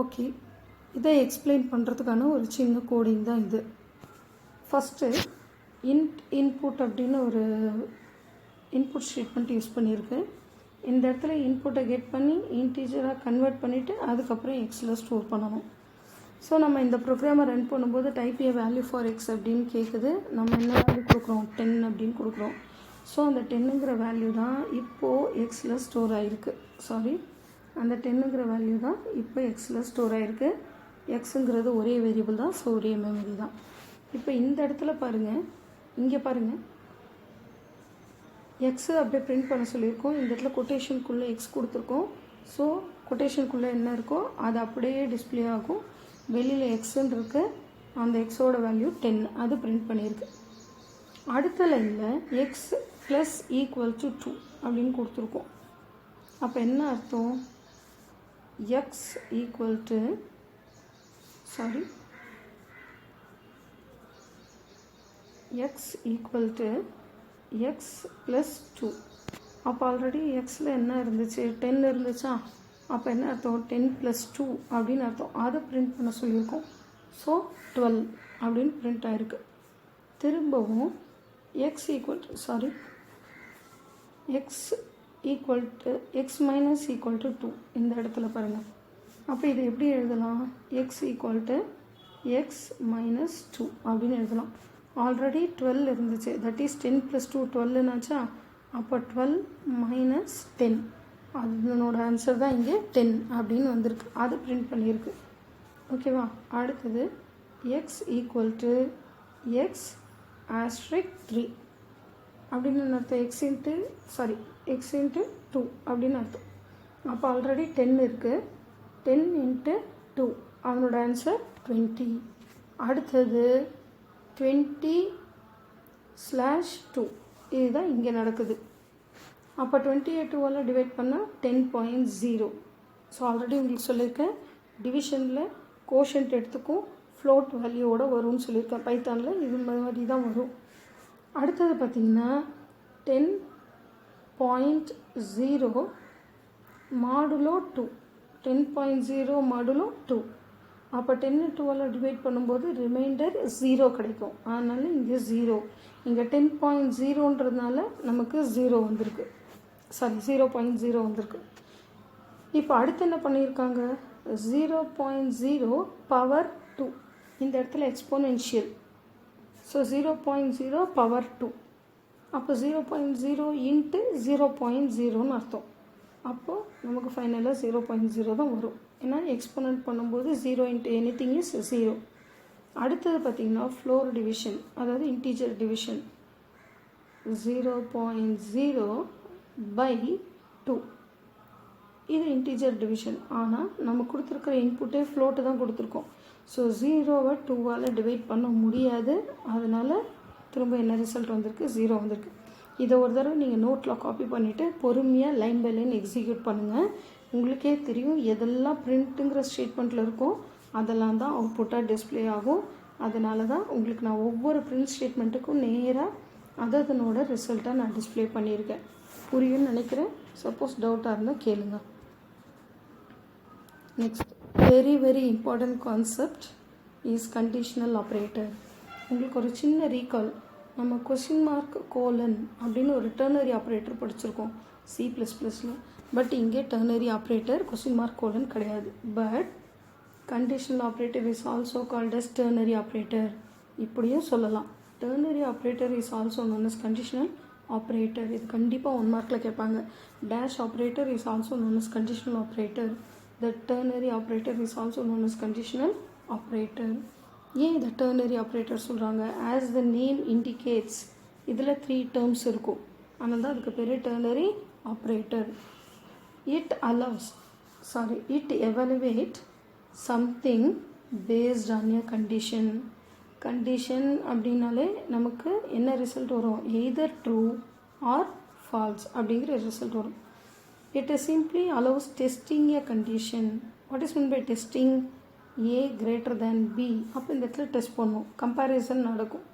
Okay, இதை explain பண்ணுறதுக்கான ஒரு சின்ன கோடிங் தான் இது. ஃபஸ்ட்டு இன்புட் அப்படின்னு ஒரு இன்புட் ஸ்டேட்மெண்ட் யூஸ் பண்ணியிருக்கு. இந்த இடத்துல இன்புட்டை கெட் பண்ணி இன்டீஜராக கன்வெர்ட் பண்ணிவிட்டு அதுக்கப்புறம் எக்ஸில் ஸ்டோர் பண்ணணும். ஸோ நம்ம இந்த ப்ரோக்ராமை ரன் பண்ணும்போது type A value for X அப்படின்னு கேட்குது. நம்ம என்ன வேல்யூ கொடுக்குறோம்? 10 அப்படின்னு கொடுக்குறோம். ஸோ அந்த 10ங்கிற வேல்யூ தான் இப்போது எக்ஸில் ஸ்டோர் ஆகிருக்கு. அந்த 10ங்கிற வேல்யூ தான் இப்போ எக்ஸில் ஸ்டோர் ஆகிருக்கு. எக்ஸுங்கிறது ஒரே வேரியபிள் தான், ஸோ ஒரே மெமரி தான். இப்போ இந்த இடத்துல பாருங்கள், இங்கே பாருங்கள், எக்ஸு அப்படியே பிரிண்ட் பண்ண சொல்லியிருக்கோம். இந்த இடத்துல கொட்டேஷனுக்குள்ளே எக்ஸ் கொடுத்துருக்கோம். ஸோ கொட்டேஷனுக்குள்ளே என்ன இருக்கோ அது அப்படியே டிஸ்பிளே ஆகும். வெளியில் எக்ஸுன்னு இருக்கு, அந்த எக்ஸோட வேல்யூ 10, அது பிரிண்ட் பண்ணியிருக்கு. அடுத்த லைனில் எக்ஸ் ப்ளஸ் ஈக்குவல் டு 2 அப்படின்னு கொடுத்துருக்கோம். அப்போ என்ன அர்த்தம்? X equal to X equal to X plus 2. அப்போ ஆல்ரெடி எக்ஸில் என்ன இருந்துச்சு? 10 இருந்துச்சா? அப்போ என்ன அர்த்தம்? 10 + 2 அப்படின்னு அர்த்தம். அதை பிரிண்ட் பண்ண சொல்லியிருக்கோம். ஸோ 12 அப்படின்னு பிரிண்ட் ஆகிருக்கு. திரும்பவும் எக்ஸ் மைனஸ் ஈக்குவல் டு 2 இந்த இடத்துல பாருங்கள். அப்போ இதை எப்படி எழுதலாம்? X equal to X minus 2 அப்படின்னு எழுதலாம். ஆல்ரெடி 12 இருந்துச்சு, தட் இஸ் 10 + 2 12னாச்சா? அப்போ 12 மைனஸ் 10, அதனோட ஆன்சர் தான் இங்கே 10 அப்படின்னு வந்திருக்கு. அது பிரிண்ட் பண்ணியிருக்கு. ஓகேவா? அடுத்தது எக்ஸ் ஈக்குவல் டு எக்ஸ் ஆஸ்ட்ரிக் 3 அப்படின்னு அர்த்தம். எக்ஸ் இன்ட்டு 2 அப்படின்னு அர்த்தம். அப்போ ஆல்ரெடி 10 இருக்குது, 10 × 2, அதனோட ஆன்சர் 20. அடுத்தது 20/2, இதுதான் இங்கே நடக்குது. அப்போ 20 2ஆல் டிவைட் பண்ணால் 10.0. ஸோ ஆல்ரெடி உங்களுக்கு சொல்லியிருக்கேன், டிவிஷனில் கோஷன்ட் எடுத்துக்கும் ஃப்ளோட் வேல்யூவோட வரும்னு சொல்லியிருக்கேன். பைத்தானில் இது மாதிரி தான் வரும். அடுத்தது பார்த்திங்கன்னா 10.0 மாடுலோ 2, 10.0 மாடுலோ 2. அப்போ 10 2ஆல் டிவைட் பண்ணும்போது ரிமைண்டர் 0 கிடைக்கும். அதனால் இங்கே 0, இங்கே 10.0ன்றதுனால நமக்கு 0 வந்திருக்கு. 0.0 வந்திருக்கு. இப்போ அடுத்து என்ன பண்ணியிருக்காங்க? 0.0 பவர் 2, இந்த இடத்துல எக்ஸ்போனென்ஷியல். So 0.0 power 2. அப்போ 0.0 × 0.0ன்னு அர்த்தம். அப்போது நமக்கு ஃபைனலாக 0.0 தான் வரும். ஏன்னா எக்ஸ்போனன்ட் பண்ணும்போது 0 × anything is 0. அடுத்தது பார்த்திங்கன்னா ஃப்ளோர் டிவிஷன், அதாவது இன்டீஜர் டிவிஷன். 0.0/2 இது இன்டீஜர் டிவிஷன். ஆனால் நம்ம கொடுத்துருக்குற இன்புட்டே ஃப்ளோட்டு தான் கொடுத்துருக்கோம். ஸோ 0வை 2ஆல் டிவைட் பண்ண முடியாது. அதனால் திரும்ப என்ன ரிசல்ட் வந்திருக்கு? 0 வந்திருக்கு. இதை ஒரு தடவை நீங்கள் நோட்டில் காப்பி பண்ணிவிட்டு பொறுமையாக லைன் பை லைன் எக்ஸிக்யூட் பண்ணுங்கள். உங்களுக்கே தெரியும் எதெல்லாம் பிரிண்ட்டுங்கிற ஸ்டேட்மெண்ட்டில் இருக்கோ அதெல்லாம் தான் அவுட்புட்டாக டிஸ்பிளே ஆகும். அதனால தான் உங்களுக்கு நான் ஒவ்வொரு பிரிண்ட் ஸ்டேட்மெண்ட்டுக்கும் நேராக அதனோட ரிசல்ட்டாக நான் டிஸ்பிளே பண்ணியிருக்கேன். புரியும்னு நினைக்கிறேன். சப்போஸ் டவுட்டாக இருந்தால் கேளுங்க. Next very important concept is conditional operator. உங்களுக்கு ஒரு சின்ன ரீகால், நம்ம கொஸ்டின் மார்க் கோலன் அப்படின்னு ஒரு டெர்னரி ஆப்ரேட்டர் படிச்சிருக்கோம் C++ல. பட் இங்கே ternary operator question mark colon கிடையாது. But conditional operator is also called as ternary operator. இப்படியும் சொல்லலாம். Ternary operator is also known as conditional operator. இது கண்டிப்பாக 1 மார்க்கில் கேட்பாங்க. Dash operator is also known as conditional operator. The ternary operator is also known as conditional operator. ஏன் இதை ternary operator சொல்கிறாங்க? As the name indicates, இதில் 3 terms இருக்கும். அதனால தான் அதுக்கு பேர் ternary operator. It evaluate something based on a condition. Condition அப்படின்னாலே நமக்கு என்ன ரிசல்ட் வரும்? எய்தர் ட்ரூ ஆர் ஃபால்ஸ் அப்படிங்கிற ரிசல்ட் வரும். It simply allows testing a condition. What is mean by testing? A greater than B. அப்போ இந்த இடத்துல test பண்ணும், கம்பேரிசன் நடக்கும்.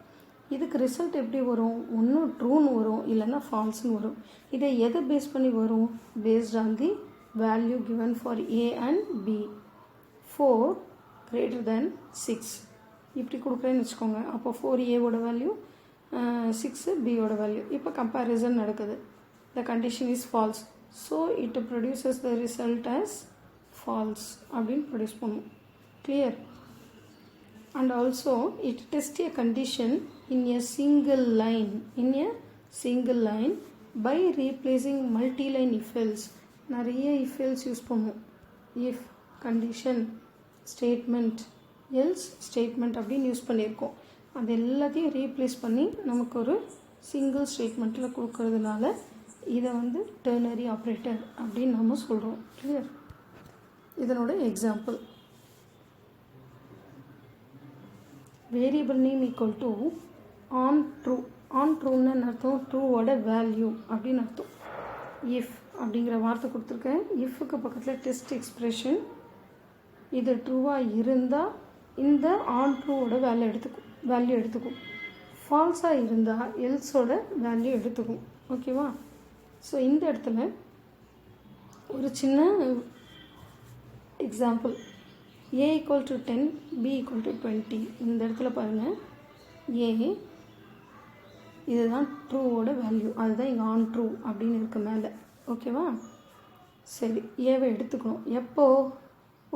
இதுக்கு ரிசல்ட் எப்படி வரும்? ஒன்று ட்ரூன்னு வரும், இல்லைன்னா ஃபால்ஸ்னு வரும். இதை எதை பேஸ் பண்ணி வரும்? Based on the value given for A and B. 4 greater than 6 இப்படி கொடுக்குறேன்னு வச்சுக்கோங்க. அப்போ 4a வேல்யூ 6 b வேல்யூ. இப்போ கம்பேரிசன் நடக்குது. the condition is false, so it produces the result as false அப்படின்னு ப்ரொடியூஸ் பண்ணும். clear? and also it tests a condition in a single line by replacing multi-line if else. நிறைய if else use பண்ணும். if condition statement else statement அப்படின்னு use பண்ணியிருக்கோம். அது எல்லாத்தையும் replace பண்ணி நமக்கு ஒரு சிங்கிள் ஸ்டேட்மெண்ட்டில் கொடுக்கறதுனால இதை வந்து டெர்னரி ஆப்ரேட்டர் அப்படின்னு நம்ம சொல்கிறோம். கிளியர்? இதனோட example variable name equal to on true. On ட்ரூன்னு அர்த்தம் ட்ரூவோட வேல்யூ அப்படின்னு அர்த்தம். இஃப் அப்படிங்கிற வார்த்தை கொடுத்துருக்கேன். இஃப்க்கு பக்கத்தில் டெஸ்ட் எக்ஸ்பிரஷன். இது ட்ரூவாக இருந்தால் இந்த ஆன் ட்ரூவோட வேல்யூ எடுத்துக்கும். ஃபால்ஸாக இருந்தால் எல்ஸோட வேல்யூ எடுத்துக்கும். ஓகேவா? ஸோ இந்த இடத்துல ஒரு சின்ன example. a equal to 10 b equal to 20. இந்த இடத்துல பாருங்கள், a இதுதான் ட்ரூவோட வேல்யூ, அதுதான் இங்கே ஆன் ட்ரூ அப்படின்னு இருக்கு மேலே. ஓகேவா? சரி, ஏவை எடுத்துக்கணும். எப்போது?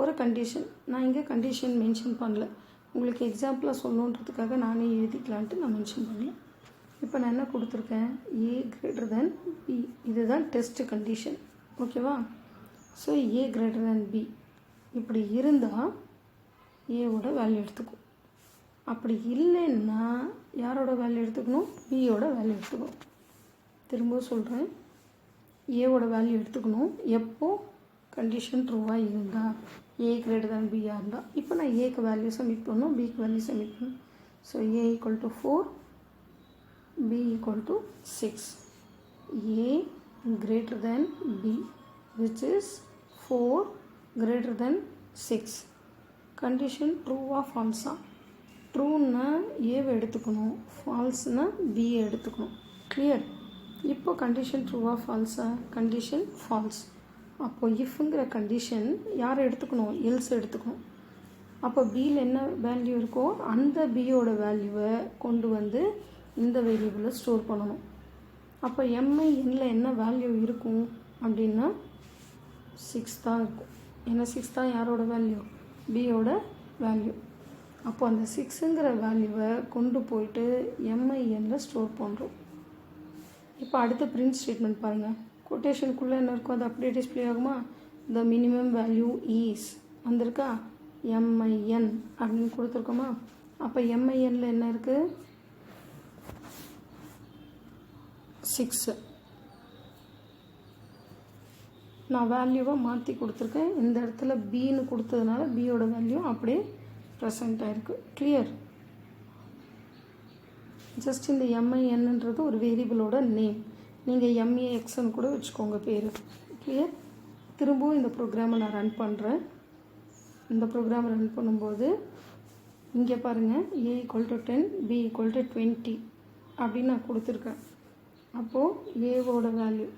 ஒரு கண்டிஷன். நான் இங்கே கண்டிஷன் மென்ஷன் பண்ணல, உங்களுக்கு எக்ஸாம்பிளாக சொல்லணுன்றதுக்காக நானே எழுதிக்கலான்ட்டு நான் மென்ஷன் பண்ணல. இப்போ நான் என்ன கொடுத்துருக்கேன்? a greater than b. இதுதான் டெஸ்ட் கண்டிஷன். ஓகேவா? So a greater than b இப்படி இருந்தால் ஏவோட வேல்யூ எடுத்துக்கும். அப்படி இல்லைன்னா யாரோட வேல்யூ எடுத்துக்கணும்? பியோட வேல்யூ எடுத்துக்கணும். திரும்ப சொல்கிறேன், ஏவோட வேல்யூ எடுத்துக்கணும். எப்போது? கண்டிஷன் ட்ரூவாக இருந்தால், ஏ கிரேட்டர் தேன் பியாக இருந்தால். இப்போ நான் ஏக்கு வேல்யூ சப்மிட் பண்ணணும், பிக்கு வேல்யூ சப்மிட் பண்ணணும். So A equal to 4, b equal to 6. A greater than b which is 4 greater than 6. Condition ட்ரூவா ஃபால்ஸா? ட்ரூன்னா ஏவை எடுத்துக்கணும், ஃபால்ஸ்னா பியை எடுத்துக்கணும். கிளியர்? இப்போ கண்டிஷன் ட்ரூவா ஃபால்ஸா? Condition false. அப்போது இஃப்ங்கிற கண்டிஷன் யாரை எடுத்துக்கணும்? எல்ஸ் எடுத்துக்கணும். அப்போ பியில் என்ன வேல்யூ இருக்கோ அந்த பியோட வேல்யூவை கொண்டு வந்து இந்த வேரியபிளை ஸ்டோர் பண்ணணும். அப்போ எம்ஐஎன்னில் என்ன வேல்யூ இருக்கும் அப்படின்னா 6 தான் இருக்கும். ஏன்னா 6 தான் யாரோட வேல்யூ? பியோட வேல்யூ. அப்போ அந்த 6ங்கிற வேல்யூவை கொண்டு போயிட்டு எம்ஐஎன்னில் ஸ்டோர் பண்ணுறோம். இப்போ அடுத்த பிரிண்ட் ஸ்டேட்மெண்ட் பாருங்கள். கொட்டேஷனுக்குள்ளே என்ன இருக்கும் அது அப்படியே டிஸ்பிளே ஆகுமா? த மினிமம் வேல்யூ ஈஸ் வந்திருக்கா? எம்ஐஎன் அப்படின்னு கொடுத்துருக்கோமா? அப்போ எம்ஐஎன்னில் என்ன இருக்குது? 6. நான் வேல்யூவை மாற்றி கொடுத்துருக்கேன். இந்த இடத்துல பின்னு கொடுத்ததுனால பியோட வேல்யூ அப்படியே ப்ரெசண்ட் ஆகிருக்கு. கிளியர்? ஜஸ்ட் இந்த எம்ஐஎன்ன்றது ஒரு வேரியபிளோட நேம். நீங்கள் எம்ஏஎக்ஸ்ன்னு கூட வச்சுக்கோங்க பேர். கிளியர்? திரும்பவும் இந்த ப்ரோக்ராமை நான் ரன் பண்ணுறேன். இந்த ப்ரோக்ராமை ரன் பண்ணும்போது இங்கே பாருங்கள், a equal to 10, b equal to 20 அப்படின்னு நான் கொடுத்துருக்கேன். அப்போது ஏவோட வேல்யூ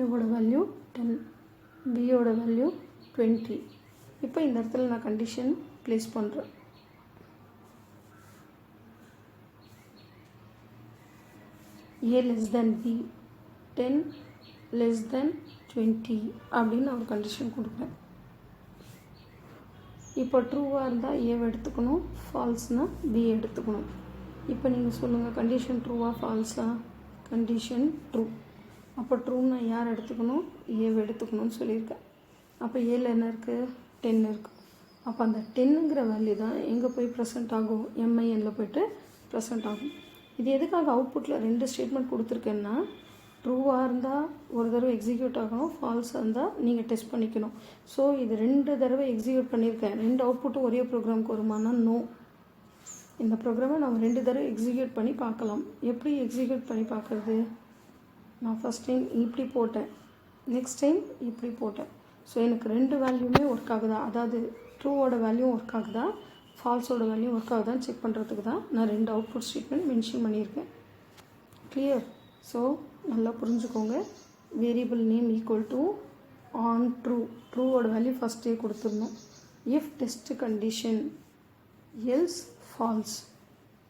ஏவோட வேல்யூ 10, பியோட வேல்யூ 20. இப்போ இந்த இடத்துல நான் கண்டிஷன் ப்ளேஸ் பண்ணுறேன். a less than b, 10 less than 20 அப்படின்னு ஒரு கண்டிஷன் கொடுக்குறேன். இப்போ ட்ரூவாக இருந்தால் ஏவை எடுத்துக்கணும், ஃபால்ஸ்னால் பி எடுத்துக்கணும். இப்போ நீங்கள் சொல்லுங்கள், கண்டிஷன் ட்ரூவா ஃபால்ஸா? Condition true. அப்போ ட்ரூன்னா யார் எடுத்துக்கணும்? ஏவை எடுத்துக்கணும்னு சொல்லியிருக்கேன். அப்போ ஏல என்ன இருக்குது? 10 இருக்குது. அப்போ அந்த 10ங்கிற வேல்யூ தான் எங்கே போய் ப்ரெசென்ட் ஆகும்? எம்ஐஎனில் போய்ட்டு ப்ரெசென்ட் ஆகும். இது எதுக்காக அவுட்புட்டில் 2 ஸ்டேட்மெண்ட் கொடுத்துருக்கேன்னா, ட்ரூவாக இருந்தால் ஒரு தடவை எக்ஸிக்யூட் ஆகணும், ஃபால்ஸாக இருந்தால் நீங்கள் டெஸ்ட் பண்ணிக்கணும். ஸோ இது 2 தடவை எக்ஸிக்யூட் பண்ணியிருக்கேன். 2 அவுட்புட்டும் ஒரே ப்ரோக்ராமுக்கு வருமானா? நோ. இந்த ப்ரோக்ராமை நம்ம 2 தடவை எக்ஸிக்யூட் பண்ணி பார்க்கலாம். எப்படி எக்ஸிக்யூட் பண்ணி பார்க்குறது? நான் ஃபஸ்ட் டைம் இப்படி போட்டேன், நெக்ஸ்ட் டைம் இப்படி போட்டேன். ஸோ எனக்கு 2 வேல்யூமே ஒர்க் ஆகுதா, அதாவது ட்ரூவோட வேல்யூ ஒர்க் ஆகுதா, ஃபால்ஸோட வேல்யூ ஒர்க் ஆகுதான்னு செக் பண்ணுறதுக்கு தான் நான் 2 அவுட்புட் ஸ்டேட்மெண்ட் மென்ஷன் பண்ணியிருக்கேன். கிளியர்? ஸோ நல்லா புரிஞ்சுக்கோங்க. Variable name equal to on true, ட்ரூவோட வேல்யூ ஃபஸ்ட்டே கொடுத்துடணும். If test condition else false.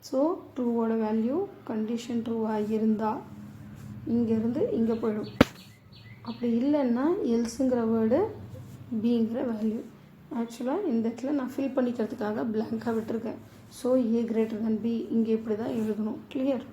So ட்ரூவோட வேல்யூ கண்டிஷன் ட்ரூவாக இருந்தால் இங்கேருந்து இங்கே போயிடும். அப்படி இல்லைன்னா எல்ஸுங்கிற வேர்டு பிங்கிற வேல்யூ. ஆக்சுவலாக இந்த இடத்துல நான் ஃபில் பண்ணிக்கிறதுக்காக பிளாங்காக விட்டுருக்கேன். So A greater than B இங்கே இப்படி தான் எழுதணும். கிளியர்?